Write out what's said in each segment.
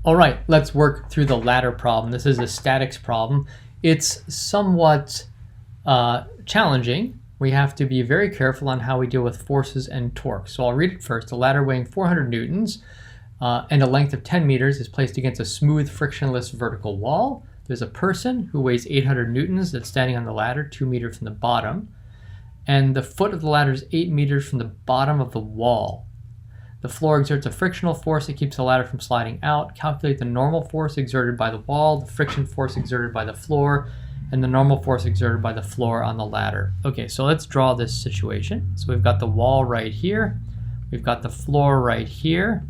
All right, let's work through the ladder problem. This is a statics problem. It's somewhat challenging. We have to be very careful on how we deal with forces and torques. So I'll read it first. A ladder weighing 400 newtons and a length of 10 meters is placed against a smooth, frictionless vertical wall. There's a person who weighs 800 newtons that's standing on the ladder 2 meters from the bottom. And the foot of the ladder is 8 meters from the bottom of the wall. The floor exerts a frictional force that keeps the ladder from sliding out. Calculate the normal force exerted by the wall, the friction force exerted by the floor, and the normal force exerted by the floor on the ladder. Okay, so let's draw this situation. So we've got the wall right here. We've got the floor right here.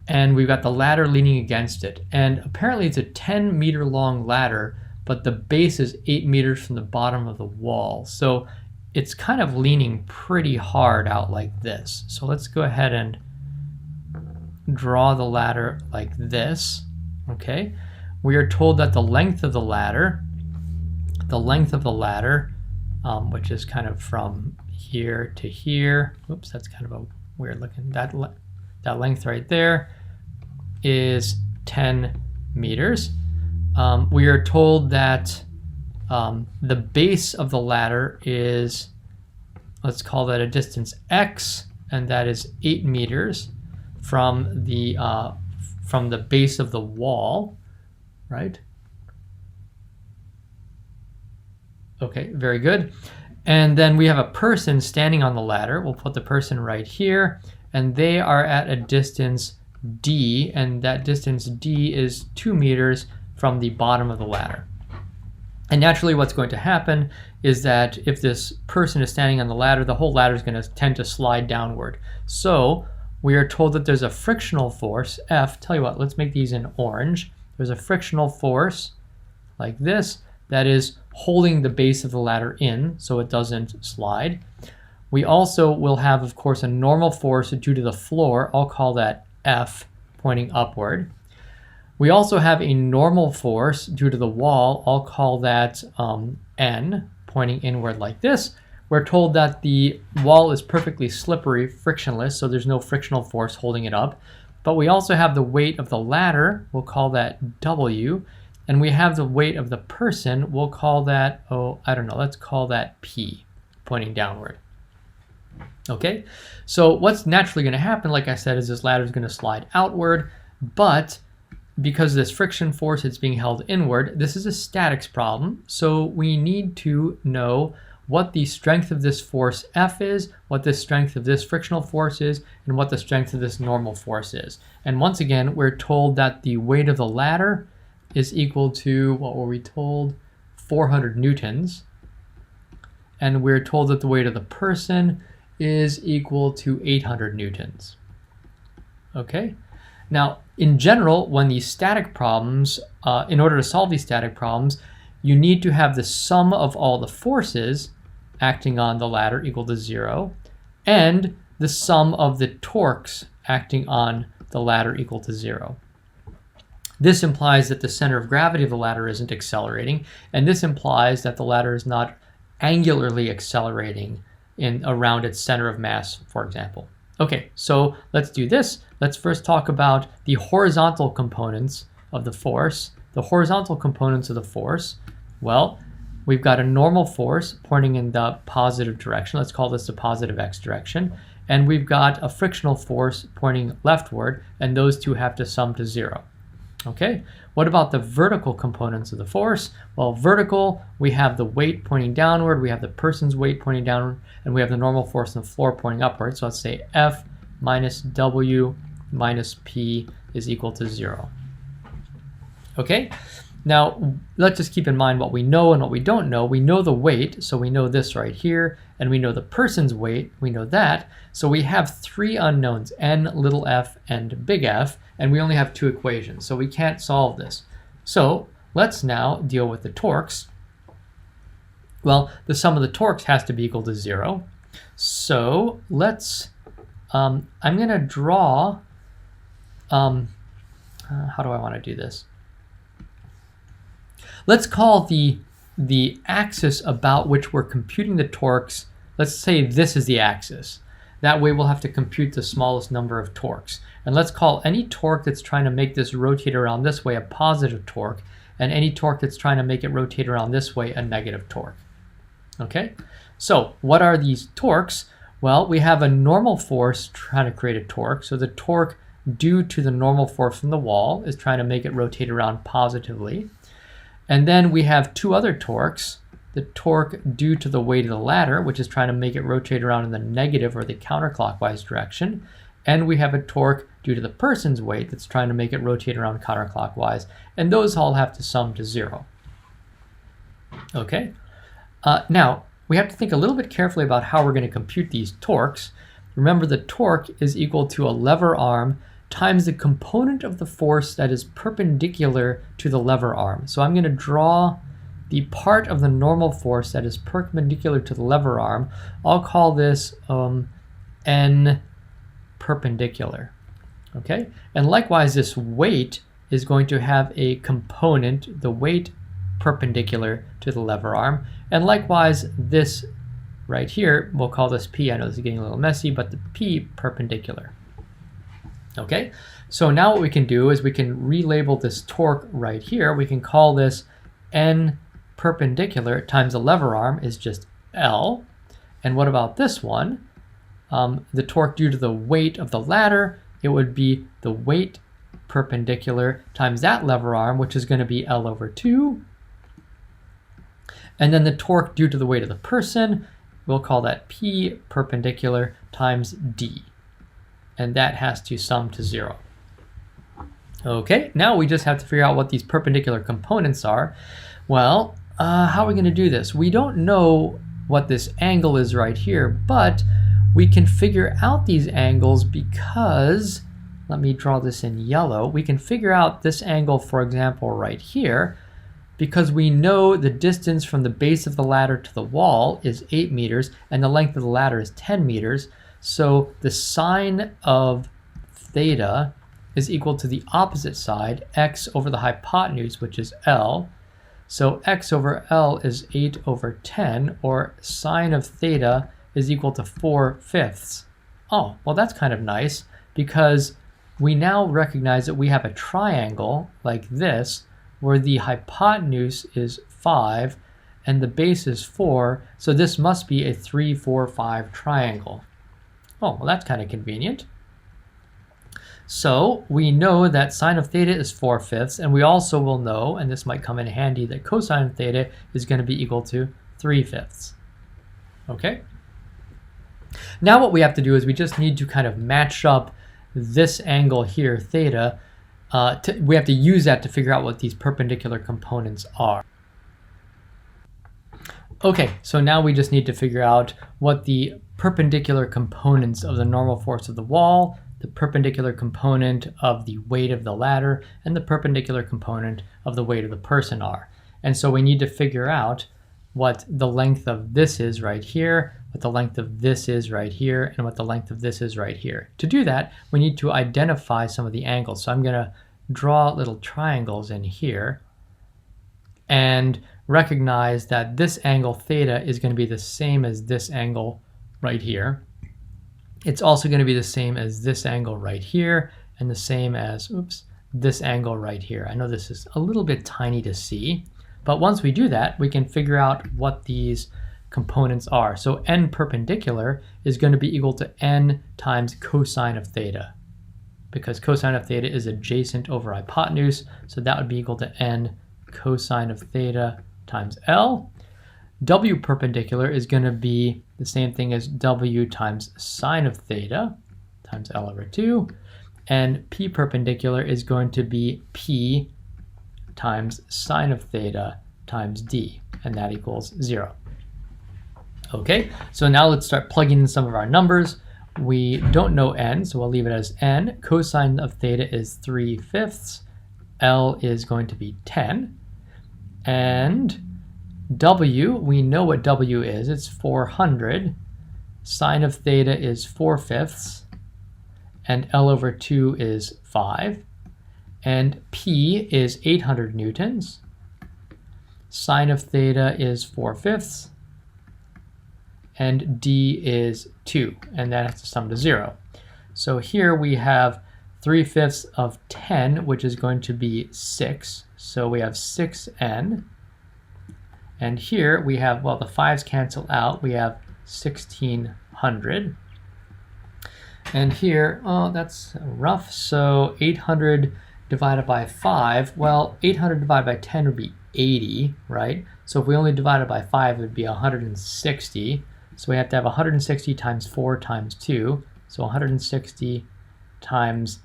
And we've got the ladder leaning against it. And apparently it's a 10-meter long ladder, but the base is 8 meters from the bottom of the wall. So it's kind of leaning pretty hard out like this. So let's go ahead and draw the ladder like this. Okay, we are told that the length of the ladder, which is kind of from here to here. Oops, that's kind of a weird looking. That length right there is 10 meters. We are told that the base of the ladder is, let's call that a distance x, and that is 8 meters from the base of the wall, right? Okay, very good. And then we have a person standing on the ladder. We'll put the person right here, and they are at a distance d, and that distance d is 2 meters from the bottom of the ladder. And naturally what's going to happen is that if this person is standing on the ladder, the whole ladder is going to tend to slide downward. So we are told that there's a frictional force, F. Tell you what, let's make these in orange. There's a frictional force like this that is holding the base of the ladder in so it doesn't slide. We also will have, of course, a normal force due to the floor. I'll call that F, pointing upward. We also have a normal force due to the wall. I'll call that N, pointing inward like this. We're told that the wall is perfectly slippery, frictionless, so there's no frictional force holding it up. But we also have the weight of the ladder. We'll call that W. And we have the weight of the person. We'll call that, let's call that P, pointing downward. Okay, so what's naturally going to happen, like I said, is this ladder is going to slide outward, but because of this friction force, it's being held inward. This is a statics problem, so we need to know what the strength of this force F is, what the strength of this frictional force is, and what the strength of this normal force is. And once again, we're told that the weight of the ladder is equal to, what were we told? 400 newtons. And we're told that the weight of the person is equal to 800 newtons. Okay? Now, in general, when these static problems, in order to solve these static problems, you need to have the sum of all the forces acting on the ladder equal to 0, and the sum of the torques acting on the ladder equal to 0. This implies that the center of gravity of the ladder isn't accelerating, and this implies that the ladder is not angularly accelerating around its center of mass, for example. Okay, so let's do this. Let's first talk about the horizontal components of the force. The horizontal components of the force, well, we've got a normal force pointing in the positive direction. Let's call this the positive x direction. And we've got a frictional force pointing leftward, and those two have to sum to 0. Okay, what about the vertical components of the force? Well, vertical, we have the weight pointing downward, we have the person's weight pointing downward, and we have the normal force on the floor pointing upward. So let's say F minus W minus P is equal to 0. Okay, now let's just keep in mind what we know and what we don't know. We know the weight, so we know this right here, and we know the person's weight, we know that. So we have 3 unknowns, N, little f, and big F, and we only have 2 equations, so we can't solve this. So let's now deal with the torques. Well, the sum of the torques has to be equal to 0. So let's, I'm going to draw, how do I want to do this? Let's call the axis about which we're computing the torques, let's say this is the axis. That way we'll have to compute the smallest number of torques. And let's call any torque that's trying to make this rotate around this way a positive torque, and any torque that's trying to make it rotate around this way a negative torque. Okay, so what are these torques? Well, we have a normal force trying to create a torque. So the torque due to the normal force from the wall is trying to make it rotate around positively. And then we have two other torques. The torque due to the weight of the ladder, which is trying to make it rotate around in the negative or the counterclockwise direction. And we have a torque due to the person's weight that's trying to make it rotate around counterclockwise. And those all have to sum to 0. Okay. Now, we have to think a little bit carefully about how we're going to compute these torques. Remember, the torque is equal to a lever arm times the component of the force that is perpendicular to the lever arm. So I'm going to draw the part of the normal force that is perpendicular to the lever arm. I'll call this N perpendicular. Okay? And likewise, this weight is going to have a component, the weight perpendicular to the lever arm. And likewise, this right here, we'll call this P. I know this is getting a little messy, but the P perpendicular. Okay, so now what we can do is we can relabel this torque right here. We can call this N perpendicular times the lever arm is just L. And what about this one? The torque due to the weight of the ladder, it would be the weight perpendicular times that lever arm, which is going to be L over 2. And then the torque due to the weight of the person, we'll call that P perpendicular times D. And that has to sum to 0. Okay, now we just have to figure out what these perpendicular components are. Well, how are we going to do this? We don't know what this angle is right here, but we can figure out these angles because, let me draw this in yellow, we can figure out this angle, for example, right here, because we know the distance from the base of the ladder to the wall is 8 meters, and the length of the ladder is 10 meters. So the sine of theta is equal to the opposite side, x over the hypotenuse, which is L. So x over L is 8 over 10, or sine of theta is equal to 4/5. Oh, well, that's kind of nice, because we now recognize that we have a triangle like this, where the hypotenuse is 5 and the base is 4, so this must be a 3, 4, 5 triangle. Oh, well, that's kind of convenient. So we know that sine of theta is 4/5, and we also will know, and this might come in handy, that cosine of theta is going to be equal to 3/5. Okay? Now what we have to do is we just need to kind of match up this angle here, theta. We have to use that to figure out what these perpendicular components are. Okay, so now we just need to figure out what the perpendicular components of the normal force of the wall, the perpendicular component of the weight of the ladder, and the perpendicular component of the weight of the person are. And so we need to figure out what the length of this is right here, what the length of this is right here, and what the length of this is right here. To do that, we need to identify some of the angles. So I'm going to draw little triangles in here and recognize that this angle theta is going to be the same as this angle right here. It's also going to be the same as this angle right here, and the same as, this angle right here. I know this is a little bit tiny to see, but once we do that, we can figure out what these components are. So N perpendicular is going to be equal to N times cosine of theta, because cosine of theta is adjacent over hypotenuse, so that would be equal to N cosine of theta times L. W perpendicular is going to be the same thing as W times sine of theta times L over 2. And P perpendicular is going to be P times sine of theta times D, and that equals 0. Okay, so now let's start plugging in some of our numbers. We don't know N, so we'll leave it as N. Cosine of theta is 3/5. L is going to be 10. And W, we know what W is. It's 400. Sine of theta is 4/5. And L over 2 is 5. And P is 800 newtons. Sine of theta is 4/5. and D is 2, and that has to sum to 0. So here we have 3/5 of 10, which is going to be 6. So we have 6n. And here we have, well, the 5's cancel out. We have 1600. And here, oh, that's rough. So 800 divided by 5. Well, 800 divided by 10 would be 80, right? So if we only divide it by 5, it would be 160. So we have to have 160 times 4 times 2. So 160 times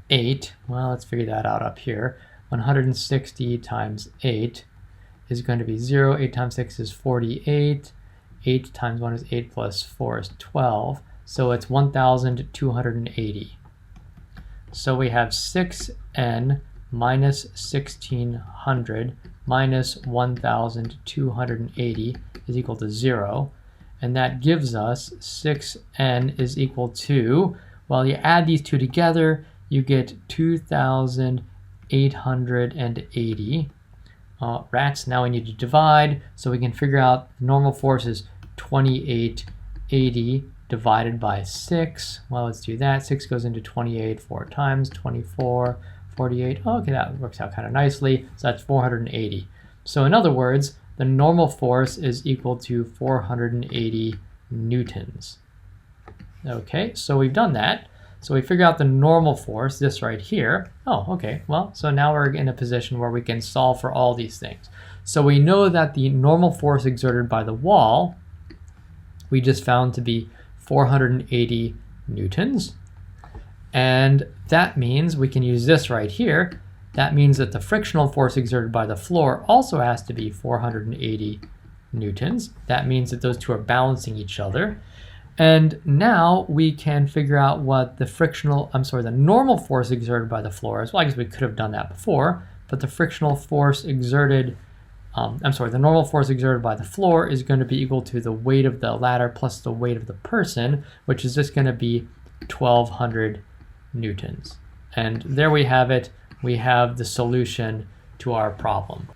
8. Well, let's figure that out up here. 160 times 8 is going to be 0. 8 times 6 is 48. 8 times 1 is 8 plus 4 is 12. So it's 1,280. So we have 6n minus 1,600 minus 1,280 is equal to 0. And that gives us 6n is equal to, well, you add these two together, you get 2,880. Rats, now we need to divide, so we can figure out the normal force is 2880 divided by 6. Well, let's do that. 6 goes into 28 4 times, 24, 48. Okay, that works out kind of nicely. So that's 480. So in other words, the normal force is equal to 480 newtons. Okay, so we've done that. So we figure out the normal force, this right here. Oh, okay, well, so now we're in a position where we can solve for all these things. So we know that the normal force exerted by the wall, we just found to be 480 newtons. And that means we can use this right here. That means that the frictional force exerted by the floor also has to be 480 newtons. That means that those two are balancing each other. And now we can figure out what the normal force exerted by the floor is. Well, I guess we could have done that before, but the frictional force exerted, the normal force exerted by the floor is going to be equal to the weight of the ladder plus the weight of the person, which is just going to be 1,200 newtons. And there we have it. We have the solution to our problem.